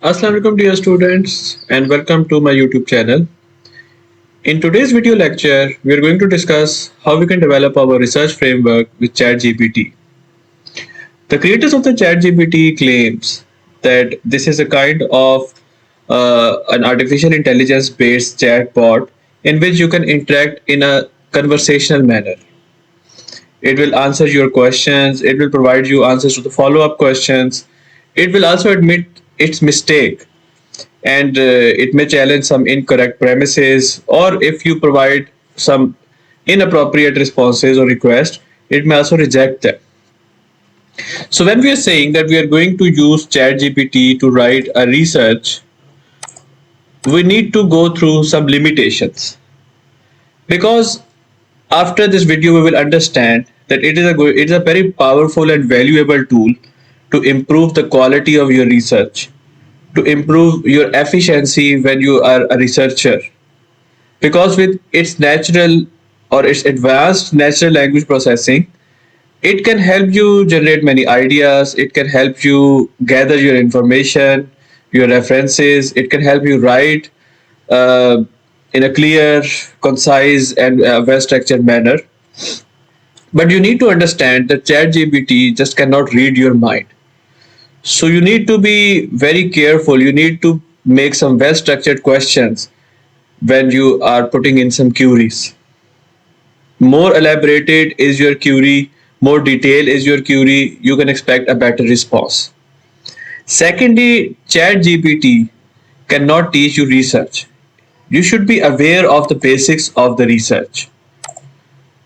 Assalamu alaikum dear students and welcome to my YouTube channel. In today's video lecture, we are going to discuss how we can develop our research framework with ChatGPT. The creators of the ChatGPT claims that this is a kind of an artificial intelligence based chatbot in which you can interact in a conversational manner. It will answer your questions, it will provide you answers to the follow-up questions. It will also admit its mistake and it may challenge some incorrect premises, or if you provide some inappropriate responses or requests, it may also reject them. So when we are saying that we are going to use ChatGPT to write a research, we need to go through some limitations, because after this video we will understand that it is a very powerful and valuable tool to improve the quality of your research, to improve your efficiency when you are a researcher, because with its natural or its advanced natural language processing, it can help you generate many ideas, it can help you gather your information, your references, it can help you write uh, in a clear, concise and well structured manner. But you need to understand that ChatGPT just cannot read your mind. So you need to be very careful, you need to make some well structured questions when you are putting in some queries. More elaborated is your query, more detailed is your query, you can expect a better response. Secondly, ChatGPT cannot teach you research. You should be aware of the basics of the research.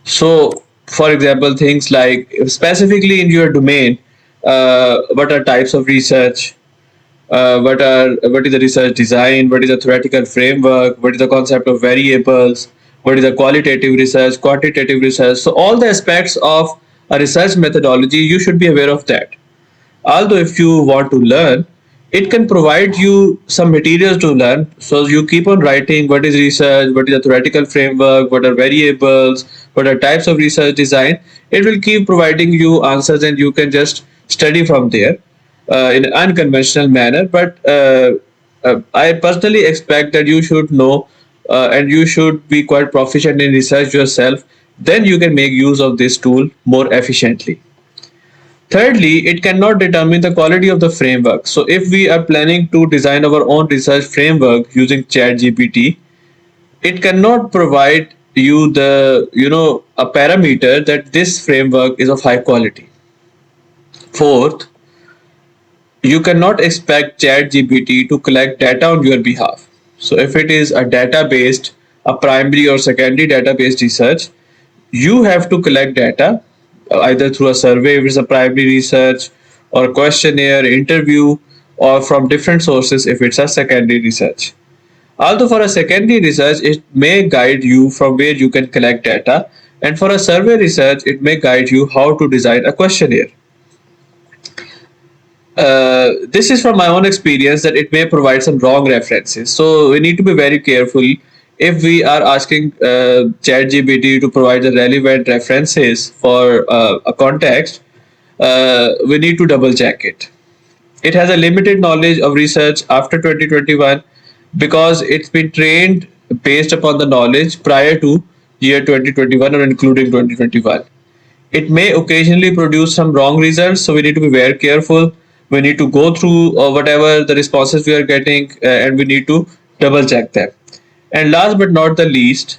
So, for example, things like specifically in your domain, what are types of research, what is the research design, what is the theoretical framework, what is the concept of variables, what is the qualitative research, quantitative research. So all the aspects of a research methodology, you should be aware of that. Although if you want to learn, it can provide you some materials to learn. So you keep on writing what is research, what is the theoretical framework, what are variables, what are types of research design. It will keep providing you answers and you can just study from there in an unconventional manner. But I personally expect that you should know and you should be quite proficient in research yourself. Then you can make use of this tool more efficiently. Thirdly, it cannot determine the quality of the framework. So if we are planning to design our own research framework using ChatGPT, it cannot provide you the a parameter that this framework is of high quality. Fourth, you cannot expect ChatGPT to collect data on your behalf. So if it is a data-based, a primary or secondary data-based research, you have to collect data either through a survey if it's a primary research, or a questionnaire, interview, or from different sources if it's a secondary research. Although for a secondary research, it may guide you from where you can collect data, and for a survey research, it may guide you how to design a questionnaire. This is from my own experience that it may provide some wrong references. So we need to be very careful if we are asking ChatGPT to provide the relevant references for a context. We need to double check it. It has a limited knowledge of research after 2021 because it's been trained based upon the knowledge prior to year 2021 or including 2021. It may occasionally produce some wrong results, so we need to be very careful. We need to go through whatever the responses we are getting and we need to double check them. And last but not the least,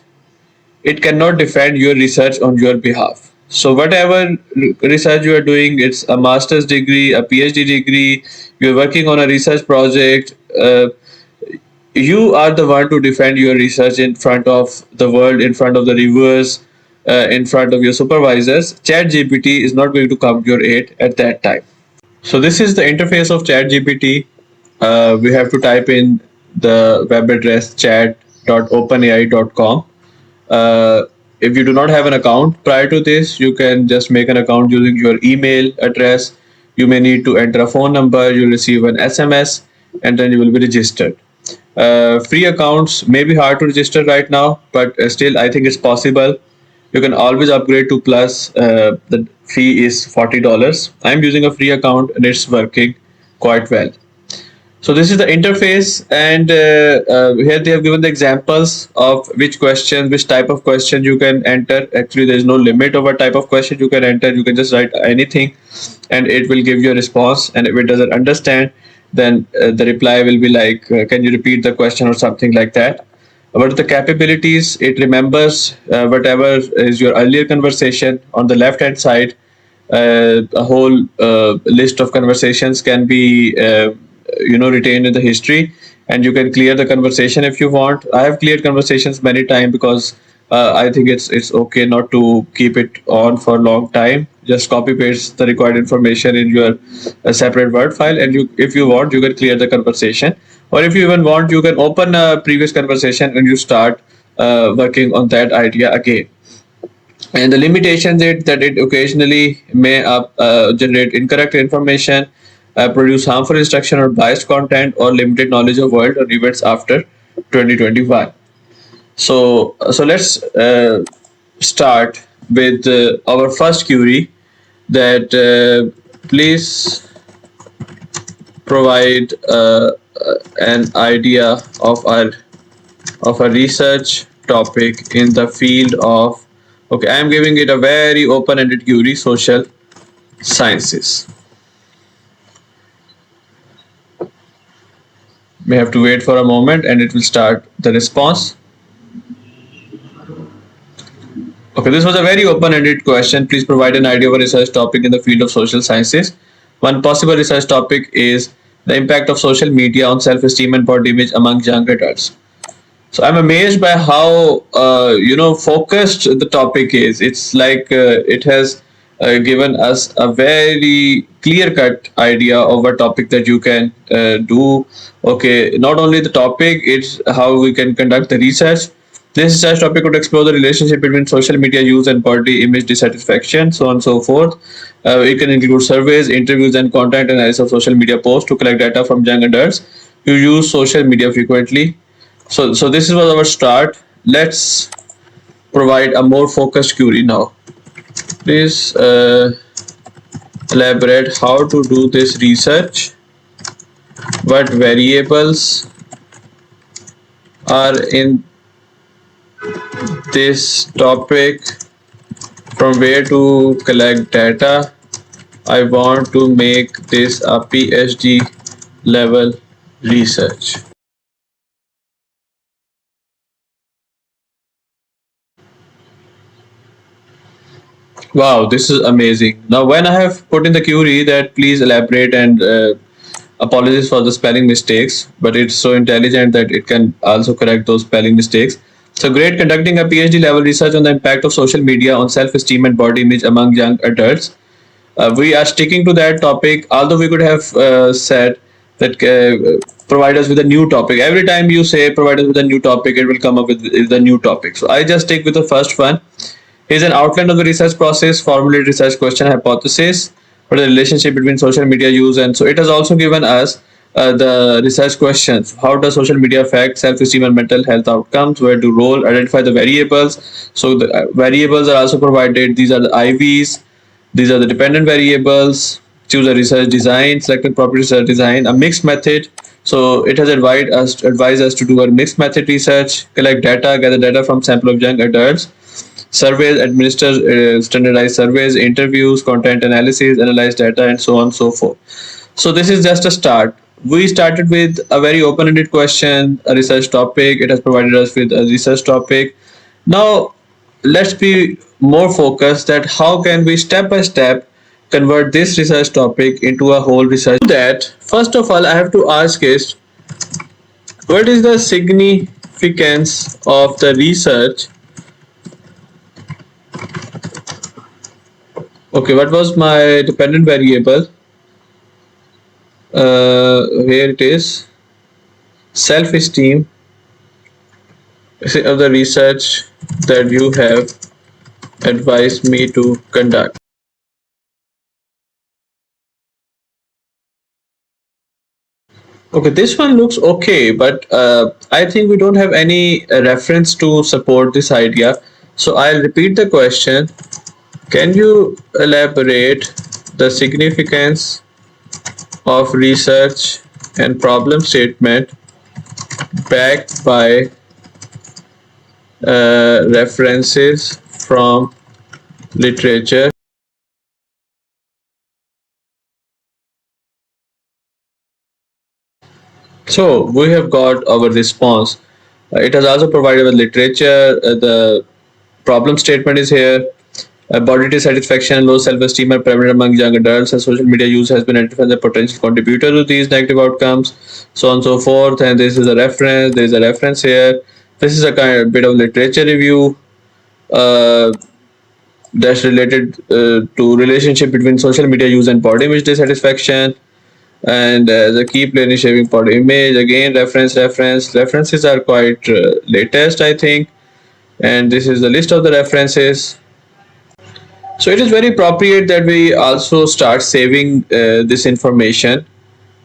it cannot defend your research on your behalf. So whatever research you are doing, it's a master's degree, a PhD degree, you're working on a research project, you are the one to defend your research in front of the world, in front of the reviewers, in front of your supervisors. ChatGPT is not going to come to your aid at that time. So this is the interface of ChatGPT. We have to type in the web address chat.openai.com. If you do not have an account prior to this, you can just make an account using your email address. You may need to enter a phone number, you'll receive an SMS, and then you will be registered. Free accounts may be hard to register right now, but still I think it's possible. You can always upgrade to plus. The fee is $40. I'm using a free account and it's working quite well. So this is the interface, and here they have given the examples of which question, which type of question you can enter. Actually, there is no limit of what type of question you can enter. You can just write anything, and it will give you a response. And if it doesn't understand, then the reply will be like, "Can you repeat the question?" or something like that. About the capabilities, it remembers whatever is your earlier conversation. On the left hand side, a whole list of conversations can be retained in the history, and you can clear the conversation if you want. I have cleared conversations many times because I think it's okay not to keep it on for a long time. Just copy paste the required information in your separate word file, and you, if you want, you can clear the conversation. Or if you even want, you can open a previous conversation and you start working on that idea again. And the limitations is that it occasionally may generate incorrect information, produce harmful instruction or biased content, or limited knowledge of world or events after 2021. So let's start with our first query, that please provide an idea of a research topic in the field of, okay, I am giving it a very open-ended query, social sciences. May have to wait for a moment and it will start the response. Okay, this was a very open-ended question. Please provide an idea of a research topic in the field of social sciences. One possible research topic is the impact of social media on self-esteem and body image among young adults. So I'm amazed by how focused the topic is. It's like it has given us a very clear-cut idea of a topic that you can do. Okay, not only the topic, it's how we can conduct the research. This research topic would explore the relationship between social media use and body image dissatisfaction, so on and so forth. It can include surveys, interviews, and content analysis of social media posts to collect data from young adults who use social media frequently. So this was our start. Let's provide a more focused query now. Please elaborate how to do this research. What variables are in this topic? From where to collect data? I want to make this a PhD level research. Wow, this is amazing. Now, when I have put in the query that please elaborate, and apologies for the spelling mistakes, but it's so intelligent that it can also correct those spelling mistakes. So great, conducting a PhD level research on the impact of social media on self-esteem and body image among young adults. We are sticking to that topic, although we could have said that provide us with a new topic. Every time you say provide us with a new topic, it will come up with a new topic. So I just stick with the first one. Here's an outline of the research process, formulate research question hypothesis, what is the relationship between social media use, and so it has also given us the research questions. How does social media affect self-esteem and mental health outcomes? Where do role? Identify the variables. So the variables are also provided. These are the IVs. These are the dependent variables. Choose a research design. Select a proper research design. A mixed method. So it has advised us to do a mixed method research. Collect data. Gather data from sample of young adults. Surveys, administer standardized surveys, interviews, content analysis, analyze data, and so on and so forth. So this is just a start. We started with a very open-ended question, a research topic. It has provided us with a research topic. Now let's be more focused that how can we step by step convert this research topic into a whole research. To that, first of all, I have to ask is, what is the significance of the research? Okay, what was my dependent variable? Here it is. Self-esteem of the research that you have advised me to conduct. Okay, this one looks okay, but I think we don't have any reference to support this idea. So I'll repeat the question. Can you elaborate the significance of research and problem statement backed by references from literature. So we have got our response. It has also provided with literature. The problem statement is here. Body dissatisfaction, low self-esteem are prevalent among young adults, and social media use has been identified as a potential contributor to these negative outcomes, so on and so forth. And this is a reference. There is a reference here. This is a kind of bit of literature review uh, that's related to relationship between social media use and body image dissatisfaction. And the key player is shaping body image. Again, references are quite latest, I think. And this is the list of the references. So it is very appropriate that we also start saving this information,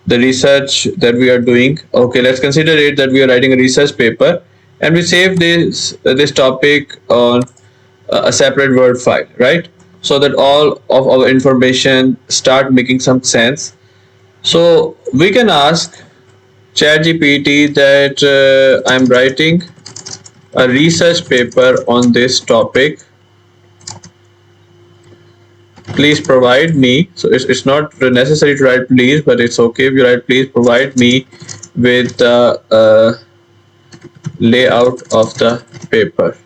the research that we are doing. Okay, let's consider it that we are writing a research paper, and we save this topic on a separate Word file, right? So that all of our information start making some sense. So we can ask ChatGPT that I'm writing a research paper on this topic. Please provide me. So it's not necessary to write please, but it's okay if you write please provide me with the layout of the paper,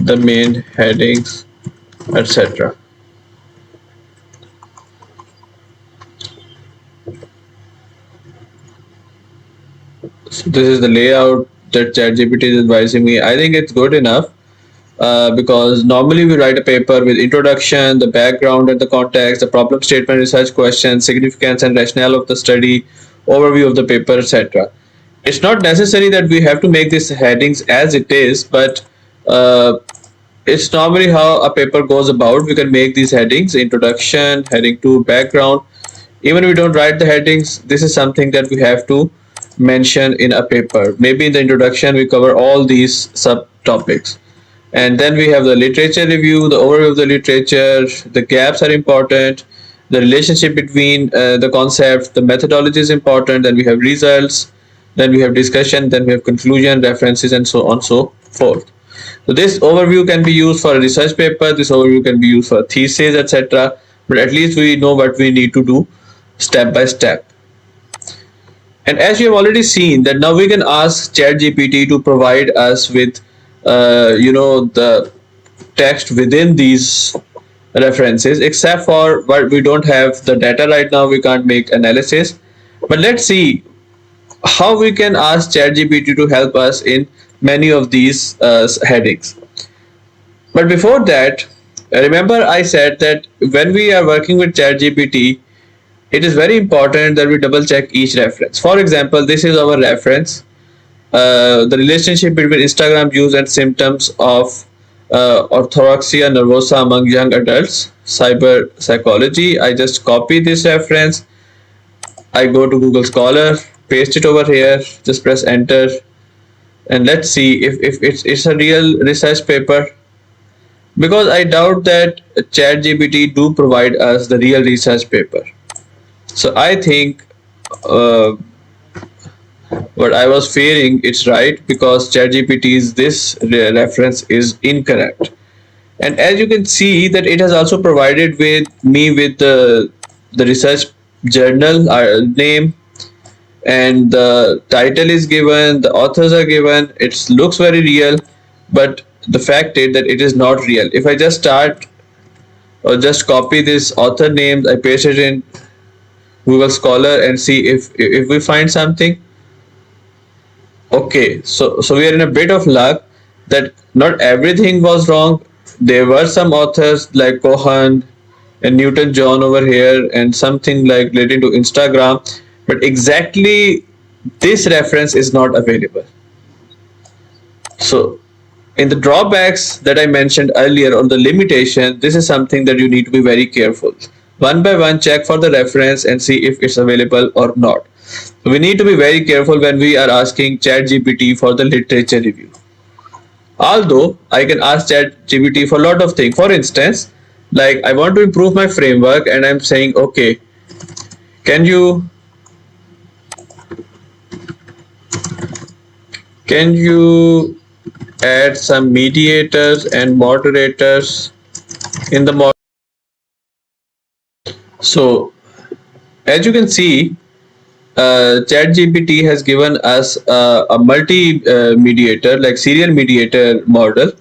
the main headings, etc. So this is the layout that ChatGPT is advising me. I think it's good enough. Because normally we write a paper with introduction, the background and the context, the problem statement, research questions, significance and rationale of the study, overview of the paper, etc. It's not necessary that we have to make these headings as it is, but it's normally how a paper goes about. We can make these headings: introduction, heading 2, background. Even if we don't write the headings, this is something that we have to mention in a paper. Maybe in the introduction we cover all these subtopics. And then we have the literature review, the overview of the literature, the gaps are important, the relationship between the concept, the methodology is important, then we have results, then we have discussion, then we have conclusion, references, and so on so forth. So this overview can be used for a research paper, this overview can be used for thesis, etc. But at least we know what we need to do step by step. And as you have already seen that now we can ask ChatGPT to provide us with the text within these references, except for what we don't have the data right now, we can't make analysis. But let's see how we can ask ChatGPT to help us in many of these headings. But before that, remember I said that when we are working with ChatGPT, it is very important that we double check each reference. For example, this is our reference. The relationship between Instagram use and symptoms of orthorexia nervosa among young adults, cyber psychology. I just copy this reference. I go to Google Scholar, paste it over here, just press enter, and let's see if it's a real research paper. Because I doubt that ChatGPT do provide us the real research paper. So I think what I was fearing it's right, because ChatGPT's this reference is incorrect. And as you can see that it has also provided with me with the research journal name, and the title is given, the authors are given. It looks very real, but the fact is that it is not real. If I just start or just copy this author name, I paste it in Google Scholar and see if we find something. Okay, so we are in a bit of luck that not everything was wrong. There were some authors like Cohen and Newton John over here, and something like relating to Instagram, but exactly this reference is not available. So in the drawbacks that I mentioned earlier, or the limitation, this is something that you need to be very careful. One by one, check for the reference and see if it's available or not. We need to be very careful when we are asking ChatGPT for the literature review. Although I can ask ChatGPT for a lot of things. For instance, like I want to improve my framework and I'm saying, okay, can you Can you add some mediators and moderators in the model? So as you can see, ChatGPT has given us a multi like serial mediator model,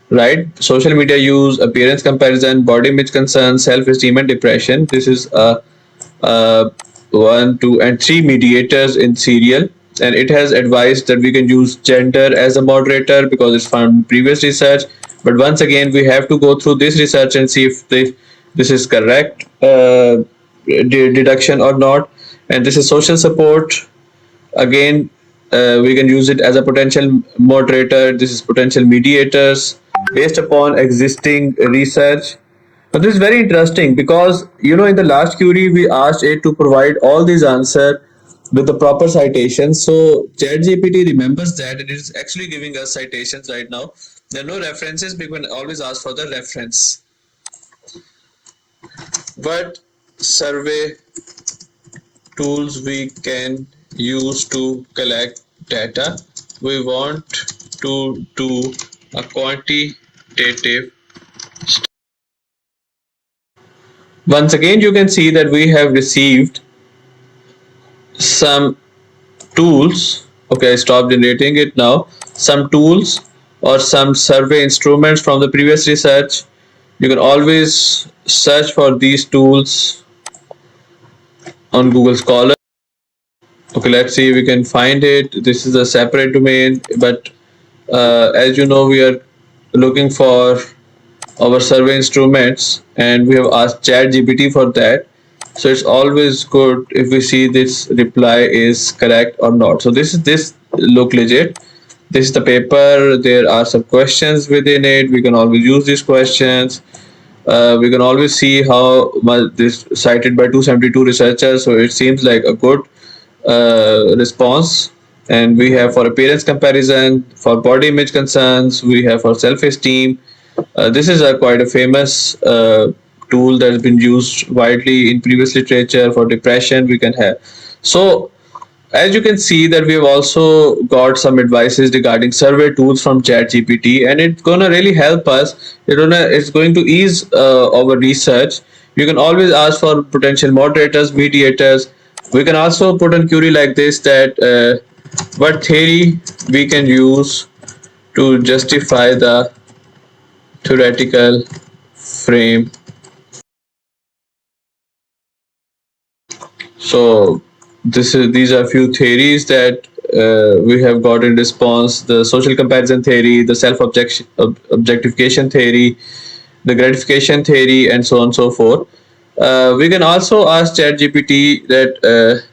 right? Social media use, appearance comparison, body image concern, self-esteem, and depression. This is uh, one, two, and three mediators in serial. And it has advised that we can use gender as a moderator because it's found in previous research. But once again, we have to go through this research and see if this is correct deduction or not. And this is social support. Again, we can use it as a potential moderator. This is potential mediators based upon existing research. But this is very interesting because in the last query we asked it to provide all these answers with the proper citations. So ChatGPT remembers that it is actually giving us citations right now. There are no references. We can always ask for the reference. What survey tools we can use to collect data? We want to do a quantitative. Once again, you can see that we have received some tools. Okay, I stopped generating it now. Some tools or some survey instruments from the previous research. You can always search for these tools on Google Scholar. Okay, let's see if we can find it. This is a separate domain, but as you know, we are looking for our survey instruments and we have asked ChatGPT for that. So it's always good if we see this reply is correct or not. So this look legit. This is the paper. There are some questions within it. We can always use these questions. We can always see how much this cited by 272 researchers. So it seems like a good response. And we have for appearance comparison, for body image concerns, we have for self-esteem. This is a quite a famous tool that has been used widely in previous literature. For depression we can have. So as you can see that we have also got some advices regarding survey tools from ChatGPT, and it's gonna really help us. It's going to ease our research. You can always ask for potential moderators, mediators. We can also put a query like this that what theory we can use to justify the theoretical frame. So these are few theories that we have got in response: the social comparison theory, the objectification theory, the gratification theory, and so on and so forth. We can also ask ChatGPT that,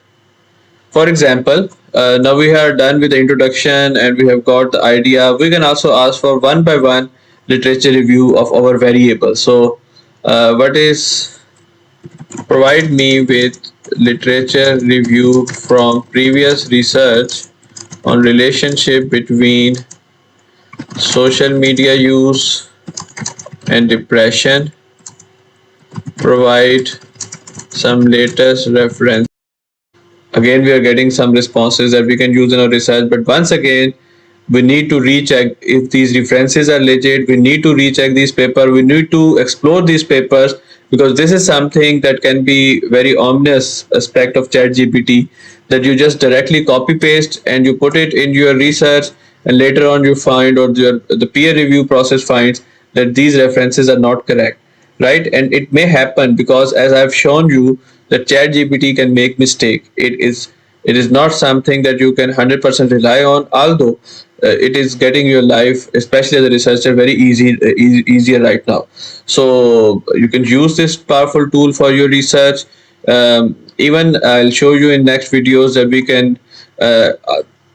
for example, now we are done with the introduction and we have got the idea. We can also ask for one by one literature review of our variables. So, what is provide me with literature review from previous research on relationship between social media use and depression. Provide some latest reference. Again, we are getting some responses that we can use in our research, but once again we need to recheck if these references are legit. We need to recheck these papers. We need to explore these papers because this is something that can be very ominous aspect of ChatGPT, that you just directly copy paste and you put it in your research, and later on you find, or the peer review process finds that these references are not correct, right? And it may happen because, as I've shown you, that ChatGPT can make mistake. It is not something that you can 100% rely on, although it is getting your life, especially as a researcher, very easier right now. So you can use this powerful tool for your research. Even I'll show you in next videos that we can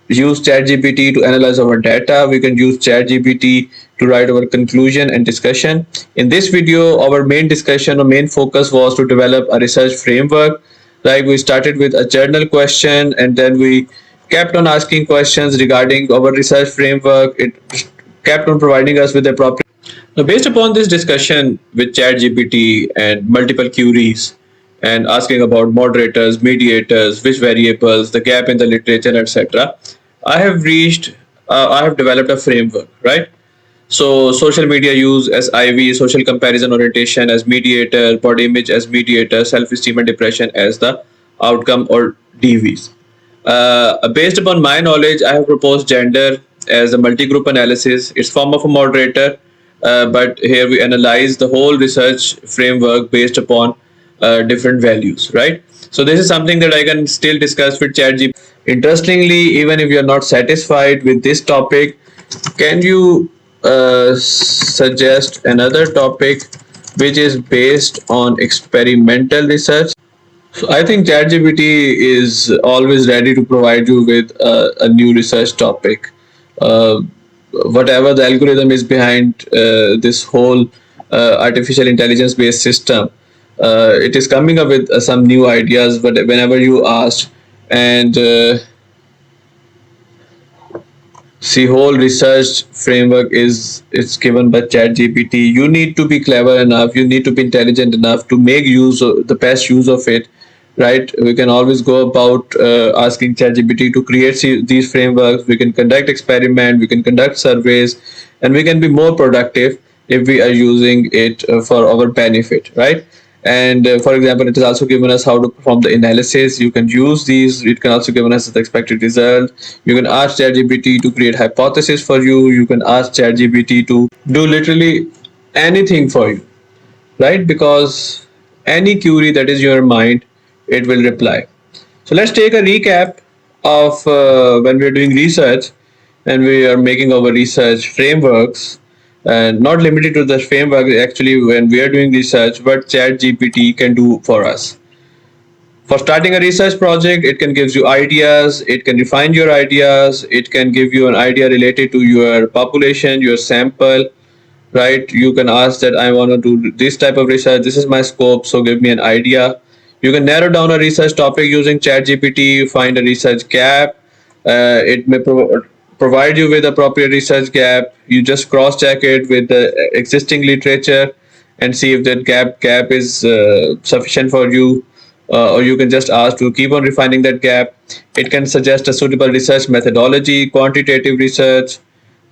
use ChatGPT to analyze our data. We can use ChatGPT to write our conclusion and discussion. In this video, our main discussion or main focus was to develop a research framework. Like, we started with a journal question and then we kept on asking questions regarding our research framework. It kept on providing us with the proper. Now, based upon this discussion with ChatGPT and multiple queries and asking about moderators, mediators, which variables, the gap in the literature, etc., I have reached I have developed a framework, right? So social media use as IV, social comparison orientation as mediator, body image as mediator, self-esteem and depression as the outcome or DVs. Based upon my knowledge, I have proposed gender as a multi-group analysis. It's form of a moderator, but here we analyze the whole research framework based upon different values, right? So this is something that I can still discuss with ChatGPT. Interestingly, even if you're not satisfied with this topic, can you suggest another topic which is based on experimental research? So I think ChatGPT is always ready to provide you with a new research topic. Uh, Whatever the algorithm is behind this whole artificial intelligence based system, it is coming up with some new ideas. But whenever you ask, and see, whole research framework is it's given by ChatGPT. You need to be clever enough. You need to be intelligent enough to make use of the best use of it, right? We can always go about asking ChatGPT to create these frameworks. We can conduct experiment. We can conduct surveys, and we can be more productive if we are using it for our benefit, right? And for example, it has also given us how to perform the analysis. You can use these. It can also given us the expected result. You can ask ChatGPT to create hypothesis for you. You can ask ChatGPT to do literally anything for you, right? Because any query that is in your mind, it will reply. So let's take a recap of when we are doing research and we are making our research frameworks, and not limited to the framework. Actually, when we are doing research, what ChatGPT can do for us. For starting a research project, it can give you ideas, it can refine your ideas, it can give you an idea related to your population, your sample, right? You can ask that I want to do this type of research, this is my scope, so give me an idea. You can narrow down a research topic using ChatGPT, find a research gap. It may provide you with appropriate research gap. You just cross check it with the existing literature and see if that gap is sufficient for you, or you can just ask to keep on refining that gap. It can suggest a suitable research methodology, quantitative research,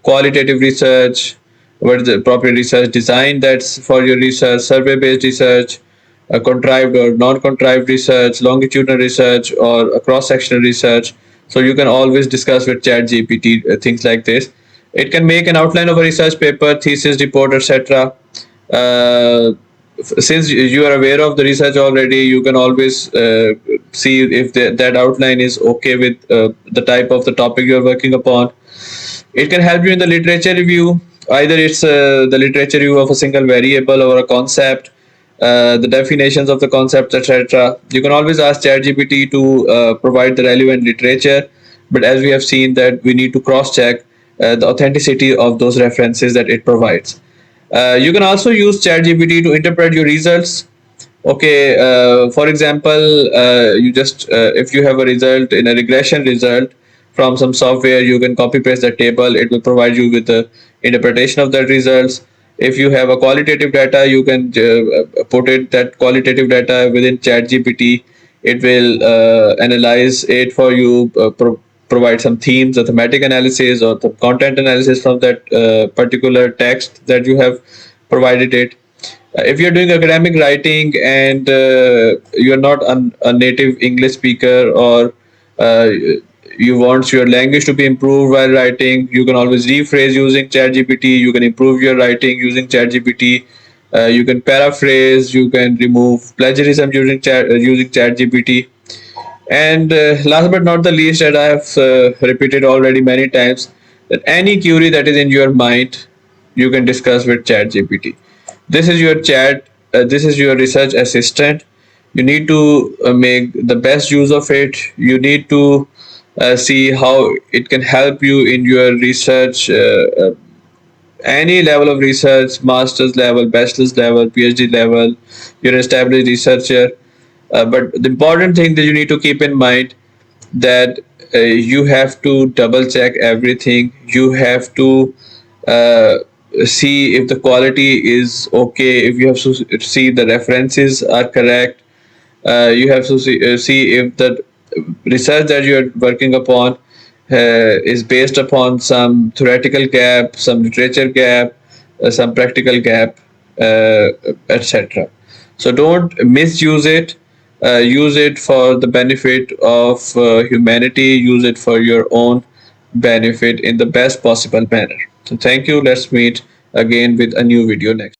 qualitative research, what is the appropriate research design that's for your research, survey based research, contrived or non contrived research, longitudinal research, or a cross sectional research. So you can always discuss with ChatGPT things like this. It can make an outline of a research paper, thesis, report, etc. Uh, since you are aware of the research already, you can always see if that outline is okay with the type of the topic you are working upon. It can help you in the literature review. Either it's the literature review of a single variable or a concept, the definitions of the concepts, etc. You can always ask ChatGPT to provide the relevant literature, but as we have seen that we need to cross-check the authenticity of those references that it provides. You can also use ChatGPT to interpret your results. Okay, for example, you just if you have a result in a regression result from some software, you can copy paste the table. It will provide you with the interpretation of that results. If you have a qualitative data, you can put it that qualitative data within ChatGPT. It will analyze it for you, provide some themes, a thematic analysis, or the content analysis from that particular text that you have provided it. If you're doing academic writing and you're not a native English speaker, or uh, you want your language to be improved while writing, you can always rephrase using ChatGPT. You can improve your writing using ChatGPT. You can paraphrase. You can remove plagiarism using ChatGPT. And last but not the least, that I have repeated already many times, that any query that is in your mind, you can discuss with ChatGPT. This is your chat. This is your research assistant. You need to make the best use of it. You need to see how it can help you in your research, any level of research, master's level, bachelor's level, PhD level. You're an established researcher. But the important thing that you need to keep in mind, that you have to double check everything. You have to uh, see if the quality is okay, if you have to see the references are correct. You have to see if the research that you are working upon is based upon some theoretical gap, some literature gap, some practical gap, etc. So don't misuse it. Use it for the benefit of humanity. Use it for your own benefit in the best possible manner. So thank you. Let's meet again with a new video next.